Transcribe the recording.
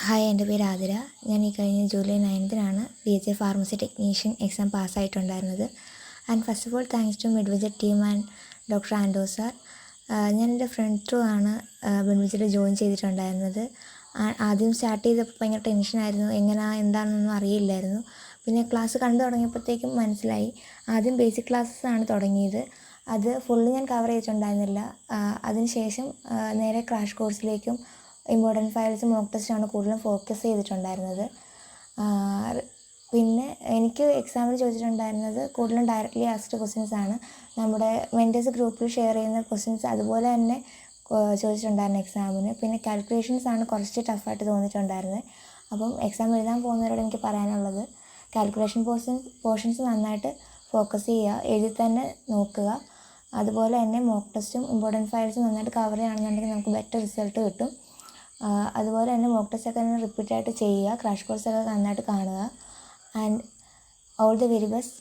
Hi, എൻ്റെ പേര് ആതിര. ഞാൻ ഈ കഴിഞ്ഞ ജൂലൈ 9-നാണ് BHA ഫാർമസി ടെക്നീഷ്യൻ എക്സാം പാസ്സായിട്ടുണ്ടായിരുന്നത്. And first of all thanks to മിഡ്വിജറ്റ് ടീം ആൻഡ് ഡോക്ടർ ആൻഡോ സാർ. ഞാൻ എൻ്റെ ഫ്രണ്ട് ത്രൂ ആണ് മിഡ്വിജറ്റ് ജോയിൻ ചെയ്തിട്ടുണ്ടായിരുന്നത്. ആദ്യം സ്റ്റാർട്ട് ചെയ്തപ്പോൾ ഭയങ്കര ടെൻഷനായിരുന്നു, എന്താണെന്നൊന്നും അറിയില്ലായിരുന്നു. പിന്നെ ക്ലാസ് കണ്ടു തുടങ്ങിയപ്പോഴത്തേക്കും മനസ്സിലായി. ആദ്യം ബേസിക് ക്ലാസ്സസ് ആണ് തുടങ്ങിയത്. അത് ഫുള്ള് ഞാൻ കവർ ചെയ്തിട്ടുണ്ടായിരുന്നില്ല. അതിനുശേഷം നേരെ ക്രാഷ് കോഴ്സിലേക്കും ഇമ്പോർട്ടൻറ്റ് ഫയൽസ് മോക്ക് ടെസ്റ്റാണ് കൂടുതലും ഫോക്കസ് ചെയ്തിട്ടുണ്ടായിരുന്നത്. പിന്നെ എനിക്ക് എക്സാമിന് ചോദിച്ചിട്ടുണ്ടായിരുന്നത് കൂടുതലും ഡയറക്റ്റ്ലി ആസ്ക്ഡ് ക്വസ്റ്റ്യൻസ് ആണ്. നമ്മുടെ മെൻറ്റേഴ്സ് ഗ്രൂപ്പിൽ ഷെയർ ചെയ്യുന്ന ക്വസ്റ്റ്യൻസ് അതുപോലെ തന്നെ ചോദിച്ചിട്ടുണ്ടായിരുന്നു എക്സാമിന്. പിന്നെ കാൽക്കുലേഷൻസ് ആണ് കുറച്ച് ടഫായിട്ട് തോന്നിയിട്ടുണ്ടായിരുന്നത്. അപ്പം എക്സാം എഴുതാൻ പോകുന്നവരോട് എനിക്ക് പറയാനുള്ളത്, കാൽക്കുലേഷൻ പോർഷൻസ് നന്നായിട്ട് ഫോക്കസ് ചെയ്യുക, എഴുതി തന്നെ നോക്കുക. അതുപോലെ തന്നെ മോക്ക് ടെസ്റ്റും ഇമ്പോർട്ടൻറ്റ് ഫയൽസും നന്നായിട്ട് കവർ ചെയ്യുകയാണെന്നുണ്ടെങ്കിൽ നമുക്ക് ബെറ്റർ റിസൾട്ട് കിട്ടും. അതുപോലെ തന്നെ മോക്ക് ടെസ്റ്റൊക്കെ തന്നെ റിപ്പീറ്റായിട്ട് ചെയ്യുക, ക്രാഷ് കോഴ്സൊക്കെ നന്നായിട്ട് കാണുക. And all the very best.